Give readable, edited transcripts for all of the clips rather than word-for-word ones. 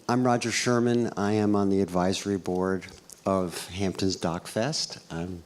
I'm Roger Sherman. I am on the advisory board of Hamptons Doc Fest. I'm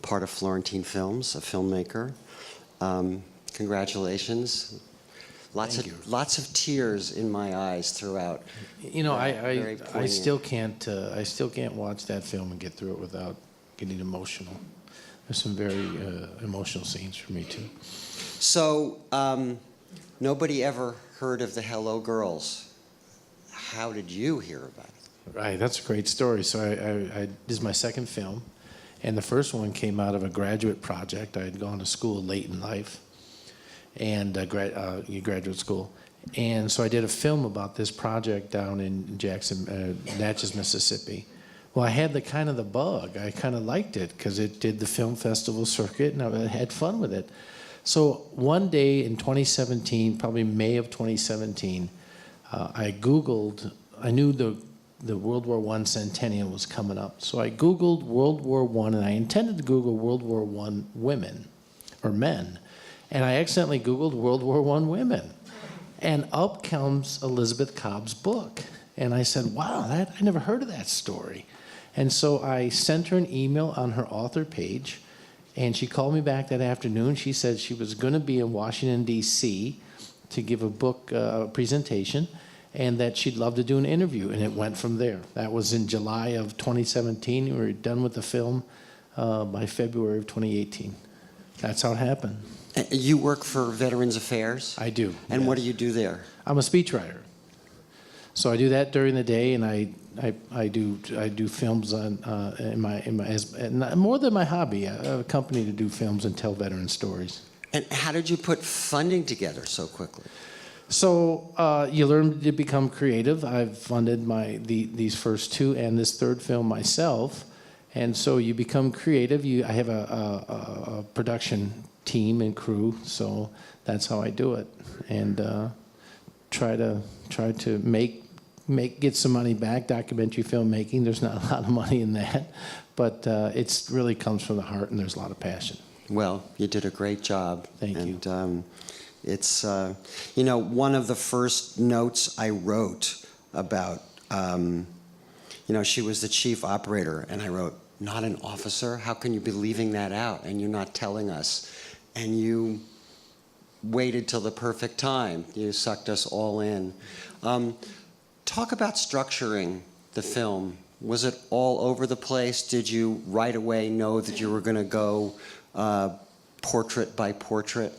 part of Florentine Films, a filmmaker. Congratulations. Lots of tears in my eyes throughout. You know, Very I poignant. still can't watch that film and get through it without getting emotional. There's some very emotional scenes for me too. So, nobody ever heard of the Hello Girls. How did you hear about it? Right, that's a great story. So this is my second film, and the first one came out of a graduate project. I had gone to school late in life, and graduate school, and so I did a film about this project down in Natchez, Mississippi. Well, I had the bug. I kind of liked it because it did the film festival circuit, and I had fun with it. So one day in 2017, probably May of 2017. I Googled, I knew the World War I centennial was coming up. So I Googled World War I, and I intended to Google World War I women, or men. And I accidentally Googled World War I women. And up comes Elizabeth Cobb's book. And I said, wow, I never heard of that story. And so I sent her an email on her author page, and she called me back that afternoon. She said she was going to be in Washington, D.C., to give a book presentation, and that she'd love to do an interview, and it went from there. That was in July of 2017. We were done with the film by February of 2018. That's how it happened. You work for Veterans Affairs? I do. And yes. what do you do there? I'm a speechwriter. So I do that during the day, and I do films more than my hobby. I have a company to do films and tell veteran stories. And how did you put funding together so quickly? So you learn to become creative. I've funded these first two and this third film myself, and so you become creative. I have a production team and crew, so that's how I do it, and try to get some money back. Documentary filmmaking, there's not a lot of money in that, but it really comes from the heart, and there's a lot of passion. Well, you did a great job. Thank you. And it's, one of the first notes I wrote about, she was the chief operator, and I wrote, not an officer? How can you be leaving that out and you're not telling us? And you waited till the perfect time. You sucked us all in. Talk about structuring the film. Was it all over the place? Did you right away know that you were going to go portrait by portrait?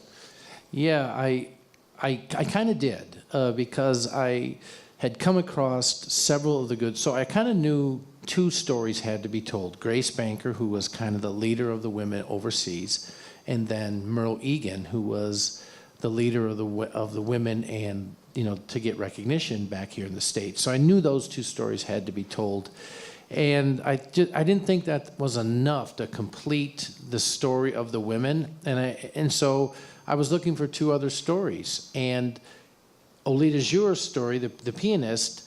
Yeah, I kind of did because I had come across several of the good. So I kind of knew two stories had to be told. Grace Banker, who was kind of the leader of the women overseas, and then Merle Egan, who was the leader of the women and to get recognition back here in the States. So I knew those two stories had to be told. And I didn't think that was enough to complete the story of the women, and so I was looking for two other stories. And Olita Jure's story, the pianist,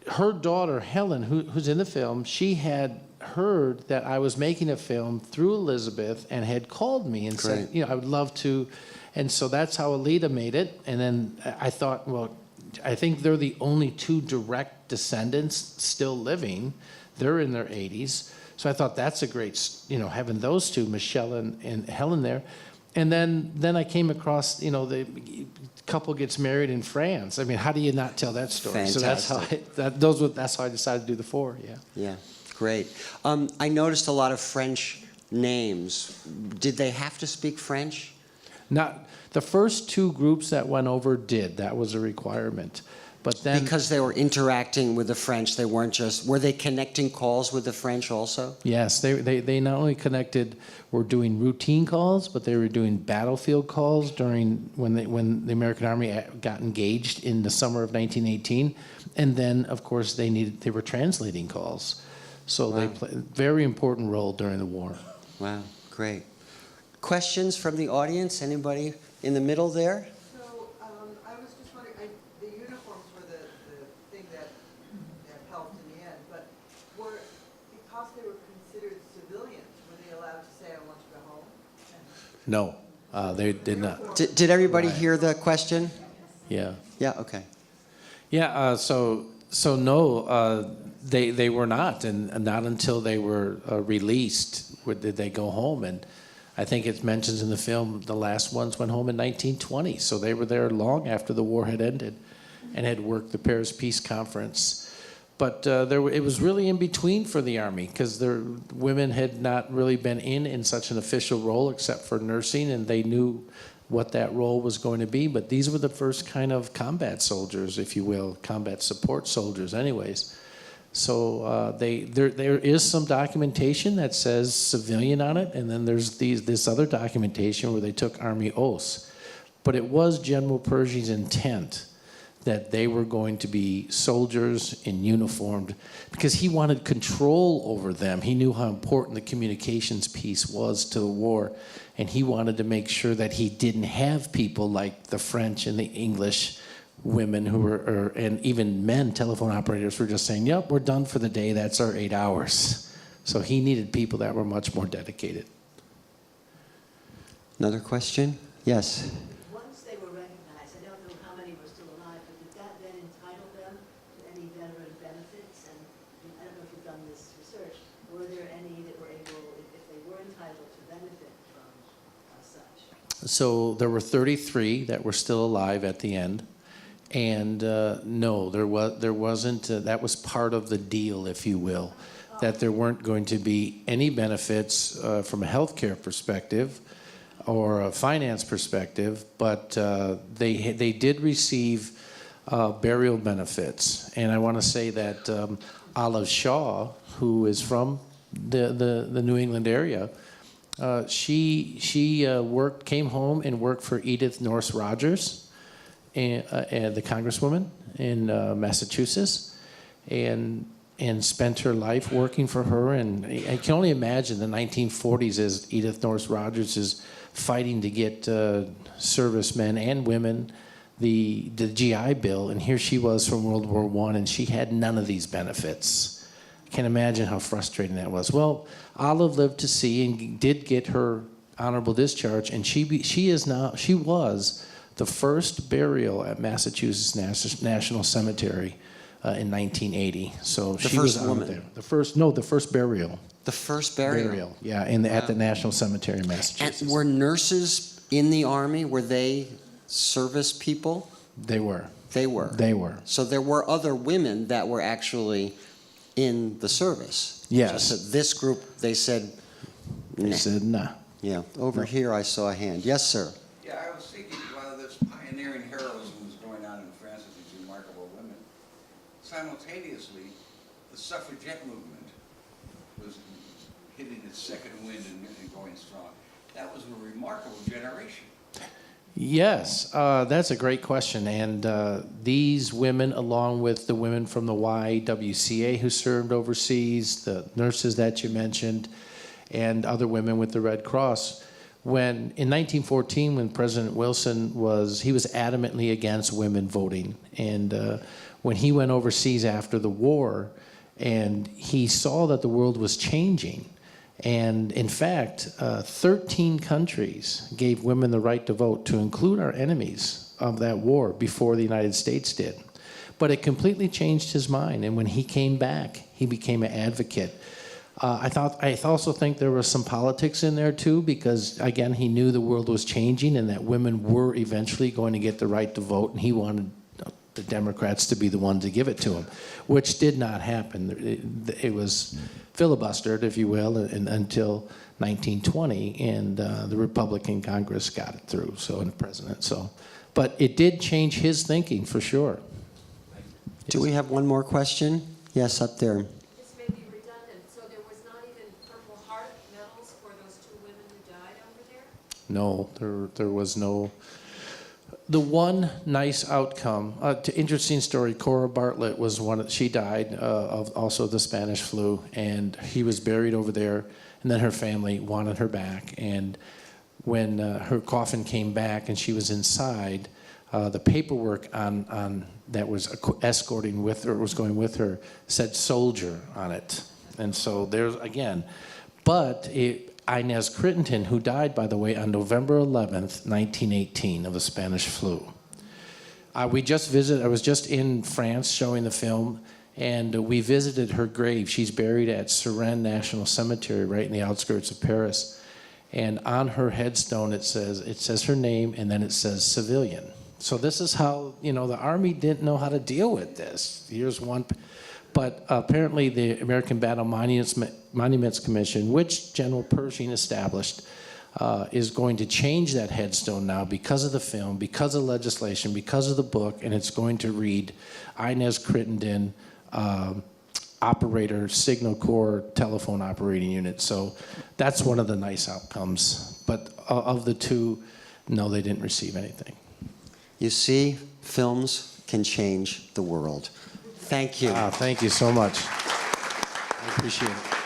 her daughter Helen, who's in the film, she had heard that I was making a film through Elizabeth and had called me and said, I would love to, and so that's how Olita made it. And then I thought, well, I think they're the only two direct descendants still living. They're in their 80s. So I thought that's a great, having those two, Michelle and Helen there. And then I came across, the couple gets married in France. I mean, how do you not tell that story? Fantastic. So that's how I decided to do the four, yeah. Yeah, great. I noticed a lot of French names. Did they have to speak French? Not the first two groups that went over did. That was a requirement. But then, because they were interacting with the French, they weren't just, were they connecting calls with the French also? Yes, they not only were doing routine calls, but they were doing battlefield calls during when the American Army got engaged in the summer of 1918, and then of course they were translating calls, so they played a very important role during the war. Wow, great. Questions from the audience? Anybody in the middle there? I was just wondering, the uniforms were the thing that helped in the end, but because they were considered civilians, were they allowed to say, I want to go home? No, they did not. Did everybody hear the question? Yeah. Yeah, okay. Yeah, so no, they were not, and not until they were released did they go home. And I think it mentions in the film the last ones went home in 1920, so they were there long after the war had ended, and had worked the Paris Peace Conference. But it was really in between for the Army, because women had not really been in such an official role except for nursing, and they knew what that role was going to be. But these were the first kind of combat soldiers, if you will, combat support soldiers anyways. So there is some documentation that says civilian on it, and then there's this other documentation where they took Army oaths. But it was General Pershing's intent that they were going to be soldiers in uniform, because he wanted control over them. He knew how important the communications piece was to the war, and he wanted to make sure that he didn't have people like the French and the English women who were, and even men, telephone operators, were just saying, yep, we're done for the day, that's our 8 hours. So he needed people that were much more dedicated. Another question? Yes. Once they were recognized, I don't know how many were still alive, but did that then entitle them to any veteran benefits? And I don't know if you've done this research. Were there any that were able, if they were entitled to benefit from such? So there were 33 that were still alive at the end. And no, there wasn't. That was part of the deal, if you will, that there weren't going to be any benefits from a healthcare perspective or a finance perspective, but they did receive burial benefits. And I want to say that Olive Shaw, who is from the New England area, she came home and worked for Edith Norris Rogers, and the congresswoman in Massachusetts, and spent her life working for her. And I can only imagine the 1940s as Edith Norris Rogers is fighting to get servicemen and women the GI Bill, and here she was from World War I, and she had none of these benefits. I can't imagine how frustrating that was. Well, Olive lived to see and did get her honorable discharge, and she was the first burial at Massachusetts National Cemetery in 1980. So she was first woman. there. The first burial. The first burial? Yeah, at the National Cemetery in Massachusetts. And were nurses in the Army? Were they service people? They were. They were? They were. So there were other women that were actually in the service? Yes. Just that this group, they said, They nah. said, nah. Yeah, over here I saw a hand. Yes, sir. Yeah, I was thinking while this pioneering heroism was going on in France with these remarkable women, simultaneously, the suffragette movement was hitting its second wind and going strong. That was a remarkable generation. Yes, that's a great question. And these women, along with the women from the YWCA who served overseas, the nurses that you mentioned, and other women with the Red Cross, in 1914, when President Wilson he was adamantly against women voting. And when he went overseas after the war, and he saw that the world was changing, and in fact, 13 countries gave women the right to vote, to include our enemies of that war, before the United States did. But it completely changed his mind, and when he came back, he became an advocate. I also think there was some politics in there too, because again, he knew the world was changing and that women were eventually going to get the right to vote, and he wanted the Democrats to be the ones to give it to him, which did not happen. It was filibustered, if you will, until 1920, and the Republican Congress got it through, and the president. But it did change his thinking for sure. Do we have one more question? Yes, up there. This may be redundant. So there was not even Purple Heart medals for those two women who died over there? No, there was no. The one nice outcome, interesting story, Cora Bartlett was she died of also the Spanish flu, and he was buried over there, and then her family wanted her back. And when her coffin came back and she was inside, the paperwork on that was escorting with her, was going with her, said soldier on it. And so there's, again, but Inez Crittenden, who died, by the way, on November 11th, 1918, of the Spanish flu. We just visited, I was just in France showing the film, and we visited her grave. She's buried at Suresnes National Cemetery right in the outskirts of Paris. And on her headstone it says her name, and then it says civilian. So this is how, you know, the Army didn't know how to deal with this. Here's one. But apparently the American Battle Monuments Commission, which General Pershing established, is going to change that headstone now because of the film, because of legislation, because of the book, and it's going to read Inez Crittenden, operator, Signal Corps telephone operating unit. So that's one of the nice outcomes. But of the two, no, they didn't receive anything. You see, films can change the world. Thank you. Thank you so much. I appreciate it.